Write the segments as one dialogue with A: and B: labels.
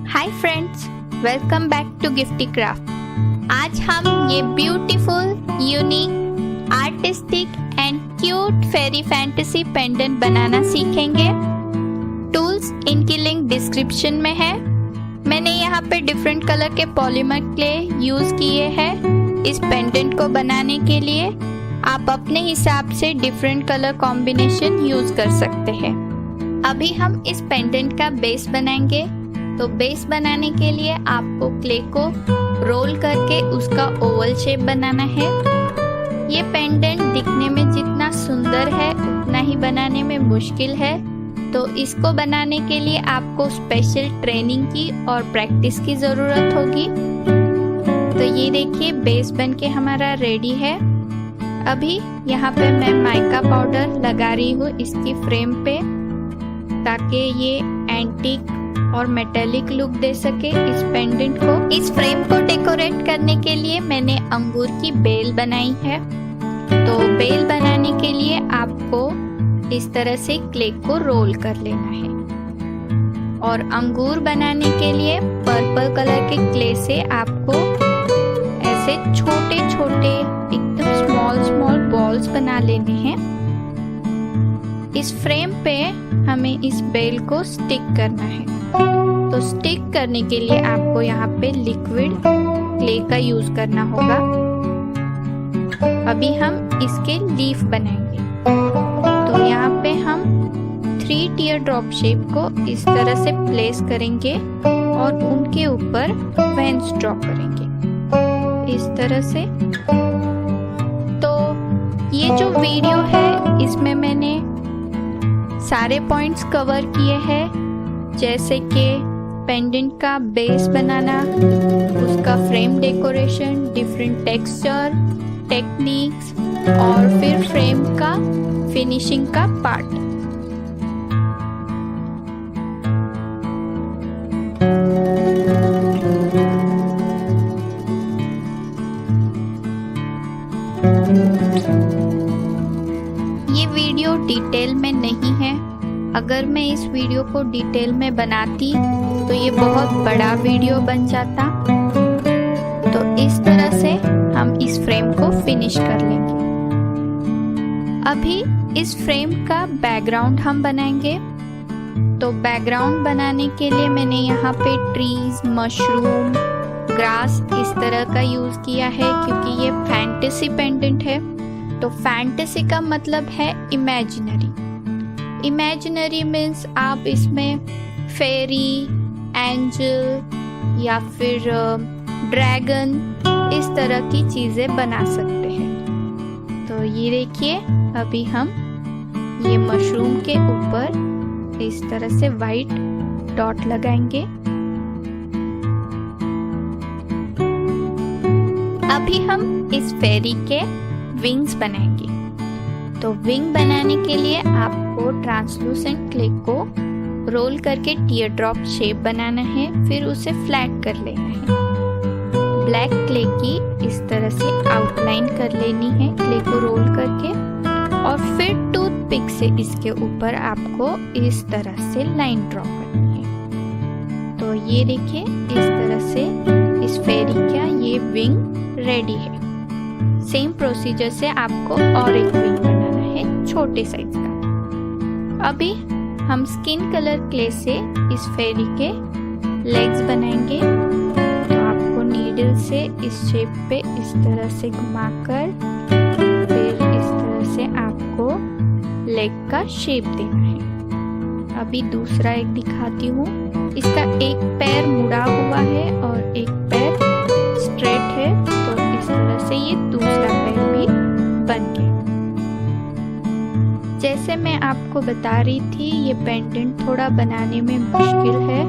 A: Hi friends, welcome back to Gifty Craft. आज हम ये beautiful, unique, artistic and cute fairy fantasy pendant बनाना सीखेंगे। टूल्स इनकी लिंक डिस्क्रिप्शन में है। मैंने यहाँ पे डिफरेंट कलर के पॉलीमर क्ले यूज किए हैं इस पेंडेंट को बनाने के लिए। आप अपने हिसाब से डिफरेंट कलर कॉम्बिनेशन यूज कर सकते हैं। अभी हम इस पेंडेंट का बेस बनाएंगे। तो बेस बनाने के लिए आपको क्ले को रोल करके उसका ओवल शेप बनाना है। ये पेंडेंट दिखने में जितना सुंदर है उतना ही बनाने में मुश्किल है। तो इसको बनाने के लिए आपको स्पेशल ट्रेनिंग की और प्रैक्टिस की ज़रूरत होगी। तो ये देखिए, बेस बन के हमारा रेडी है। अभी यहाँ पे मैं माइका पाउडर लगा रही हूँ इसकी फ्रेम पे, ताकि ये एंटीक और मेटेलिक लुक दे सके इस पेंडेंट को। इस फ्रेम को डेकोरेट करने के लिए मैंने अंगूर की बेल बनाई है। तो बेल बनाने के लिए आपको इस तरह से क्ले को रोल कर लेना है। और अंगूर बनाने के लिए पर्पल कलर के क्ले से आपको ऐसे छोटे छोटे एकदम स्मॉल बॉल्स बना लेने हैं। इस फ्रेम पे हमें इस बेल को स्टिक करना है। तो स्टिक करने के लिए आपको यहाँ पे लिक्विड क्ले का यूज करना होगा। अभी हम इसके लीफ बनाएंगे। तो यहाँ पे हम 3 टीयर ड्रॉप शेप को इस तरह से प्लेस करेंगे और उनके ऊपर वेंस ड्रॉ करेंगे इस तरह से। तो ये जो वीडियो है इसमें मैंने सारे पॉइंट्स कवर किए हैं, जैसे कि पेंडेंट का बेस बनाना, उसका frame decoration, different texture, techniques और फिर फ्रेम का फिनिशिंग का पार्ट। ये वीडियो डिटेल में नहीं है। अगर मैं इस वीडियो को डिटेल में बनाती तो ये बहुत बड़ा वीडियो बन जाता। तो इस तरह से हम इस फ्रेम को फिनिश कर लेंगे। अभी इस फ्रेम का बैकग्राउंड हम बनाएंगे। तो बैकग्राउंड बनाने के लिए मैंने यहाँ पे ट्रीज, मशरूम, ग्रास इस तरह का यूज किया है, क्योंकि ये फैंटेसी पेंडेंट है। तो फैंटेसी का मतलब है इमेजिनरी। इमेजिनरी मीन्स आप इसमें फेरी, एंजल या फिर ड्रैगन इस तरह की चीजें बना सकते हैं। तो ये देखिए, अभी हम ये मशरूम के ऊपर इस तरह से वाइट डॉट लगाएंगे। अभी हम इस फेरी के विंग्स बनाएंगे। तो विंग बनाने के लिए आपको ट्रांसलूसेंट क्ले को रोल करके टीयर ड्रॉप शेप बनाना है, फिर उसे फ्लैट कर लेना है। ब्लैक क्ले की इस तरह से आउटलाइन कर लेनी है क्ले को रोल करके, और फिर टूथपिक से इसके ऊपर आपको इस तरह से लाइन ड्रॉ करनी है। तो ये देखिए, इस तरह से इस फेरी का ये विंग रेडी है। सेम प्रोसीजर से आपको और एक विंग बनाना है छोटे साइज का। अभी हम स्किन कलर क्ले से इस फेरी के लेग्स बनाएंगे। तो आपको नीडल से इस शेप पे इस तरह से घुमाकर फिर इस तरह से आपको लेग का शेप देना है। अभी दूसरा एक दिखाती हूँ। इसका एक पैर मुड़ा हुआ है और एक पैर स्ट्रेट है। तो इस तरह से ये दूसरा पैर भी बन गया। जैसे मैं आपको बता रही थी, ये पेंडेंट थोड़ा बनाने में मुश्किल है।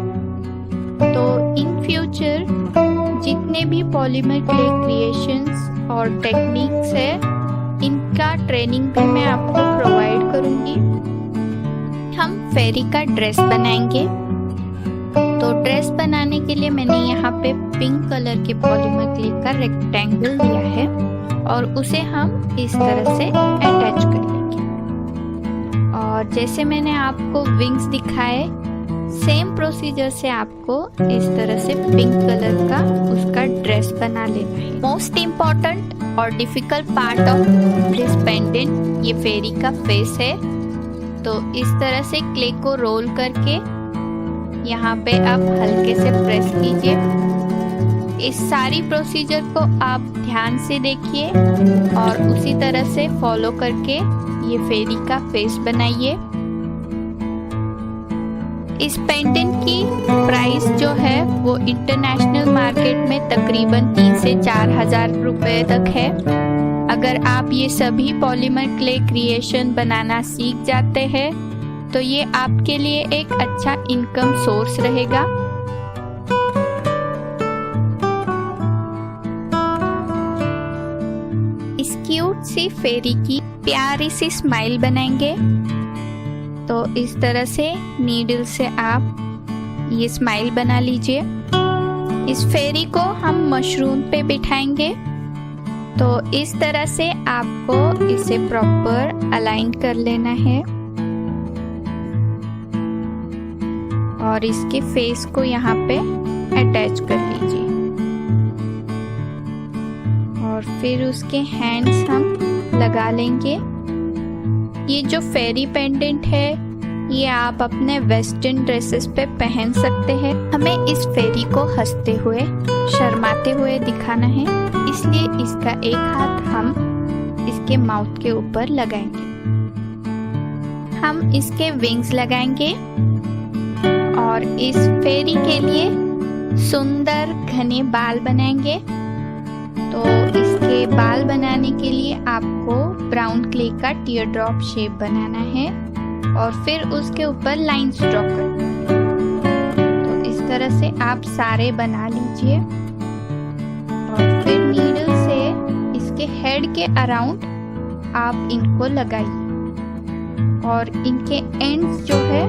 A: तो इन फ्यूचर जितने भी पॉलीमर क्ले क्रिएशंस और टेक्निक्स है, इनका ट्रेनिंग भी मैं आपको प्रोवाइड करूंगी। हम फेरी का ड्रेस बनाएंगे। तो ड्रेस बनाने के लिए मैंने यहाँ पे पिंक कलर के पॉलीमर क्ले का रेक्टेंगल लिया है और उसे हम इस तरह से अटैच कर लेंगे। और जैसे मैंने आपको विंग्स दिखाए, सेम प्रोसीजर से आपको इस तरह से पिंक कलर का उसका ड्रेस बना लेना है। मोस्ट इम्पोर्टेंट और difficult part of this pendant ये फेरी का फेस है। तो इस तरह से क्ले को रोल करके यहाँ पे आप हल्के से प्रेस कीजिए। इस सारी प्रोसीजर को आप ध्यान से देखिए और उसी तरह से फॉलो करके ये फेरी का फेस बनाइए। इस पेंडेंट की प्राइस जो है वो इंटरनेशनल मार्केट में तकरीबन 3 से 4 हजार रुपए तक है। अगर आप ये सभी पॉलीमर क्ले क्रिएशन बनाना सीख जाते हैं तो ये आपके लिए एक अच्छा इनकम सोर्स रहेगा। इस क्यूट सी फेरी की प्यारी सी स्माइल बनाएंगे। तो इस तरह से नीडल से आप ये स्माइल बना लीजिए। इस फेरी को हम मशरूम पे बिठाएंगे। तो इस तरह से आपको इसे प्रॉपर अलाइन कर लेना है और इसके फेस को यहाँ पे अटैच कर लीजिए और फिर उसके हैंड्स हम लगा लेंगे। ये जो फेरी पेंडेंट है ये आप अपने वेस्टर्न ड्रेसेस पे पहन सकते हैं। हमें इस फेरी को हंसते हुए शर्माते हुए दिखाना है, इसलिए इसका एक हाथ हम इसके माउथ के ऊपर लगाएंगे। हम इसके विंग्स लगाएंगे और इस फेरी के लिए सुंदर घने बाल बनाएंगे। तो इसके बाल बनाने के लिए आपको ब्राउन क्ले का टीयर ड्रॉप शेप बनाना है और फिर उसके ऊपर लाइंस ड्रॉ करना है। तो इस तरह से आप सारे बना लीजिए और फिर नीडल से इसके हेड के अराउंड आप इनको लगाइए और इनके एंड्स जो है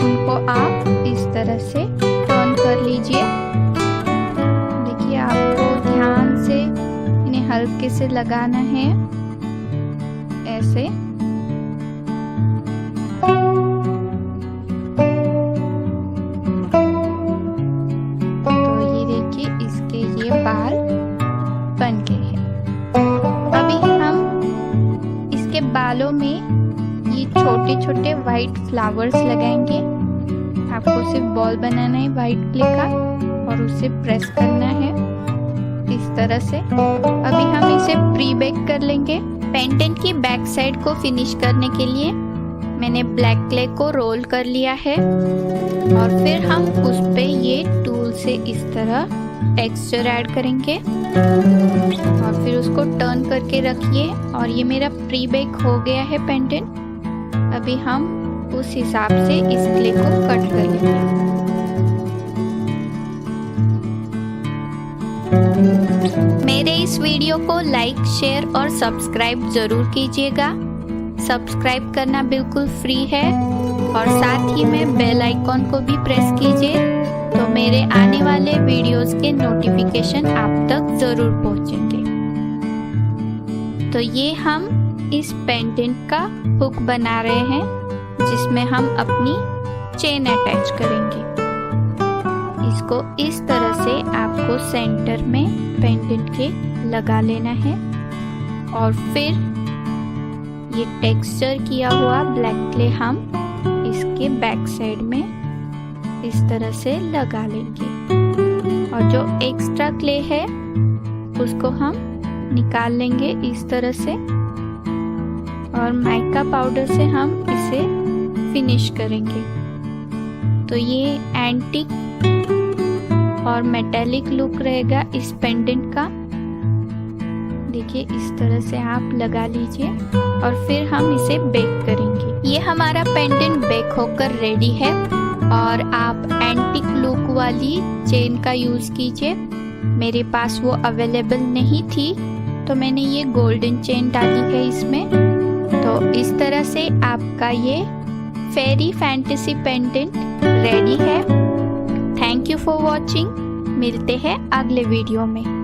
A: उनको आप इस तरह से टर्न कर लीजिए। देखिए आपको ध्यान से इन्हें हल्के से लगाना है ऐसे। तो ये देखिए इसके ये बाल बन गए हैं। अभी हम इसके बालों में ये छोटे छोटे व्हाइट फ्लावर्स लगाएंगे। आपको सिर्फ बॉल बनाना है व्हाइट क्ले का और उसे प्रेस करना है इस तरह से। अभी हम इसे प्री बेक कर लेंगे। पेंडेंट की बैक साइड को फिनिश करने के लिए मैंने ब्लैक क्ले को रोल कर लिया है और फिर हम उस पे ये टूल से इस तरह टेक्सचर ऐड करेंगे और फिर उसको टर्न करके रखिए। और ये मेरा प्री बेक हो गया है पेंडेंट। अभी हम उस हिसाब से इस क्ले को कट कर लेंगे। मेरे इस वीडियो को लाइक, शेयर और सब्सक्राइब जरूर कीजिएगा। सब्सक्राइब करना बिल्कुल फ्री है और साथ ही में बेल आइकॉन को भी प्रेस कीजिए तो मेरे आने वाले वीडियोस के नोटिफिकेशन आप तक जरूर पहुंचेंगे। तो ये हम इस पेंडेंट का हुक बना रहे हैं जिसमें हम अपनी चेन अटैच करेंगे। इसको इस तरह से आपको सेंटर में पेंडेंट के लगा लेना है और फिर ये टेक्सचर किया हुआ ब्लैक क्ले हम इसके बैक साइड में इस तरह से लगा लेंगे और जो एक्स्ट्रा क्ले है उसको हम निकाल लेंगे इस तरह से और माइका पाउडर से हम इसे फिनिश करेंगे। तो ये एंटीक और मेटेलिक लुक रहेगा इस पेंडेंट का। देखिए इस तरह से आप लगा लीजिए और फिर हम इसे बेक करेंगे। ये हमारा पेंडेंट बेक होकर रेडी है और आप एंटीक लुक वाली चेन का यूज कीजिए। मेरे पास वो अवेलेबल नहीं थी तो मैंने ये गोल्डन चेन डाली है इसमें। तो इस तरह से आपका ये फेरी फैंटेसी पेंडेंट रेडी है। Thank you for watching. मिलते हैं अगले वीडियो में।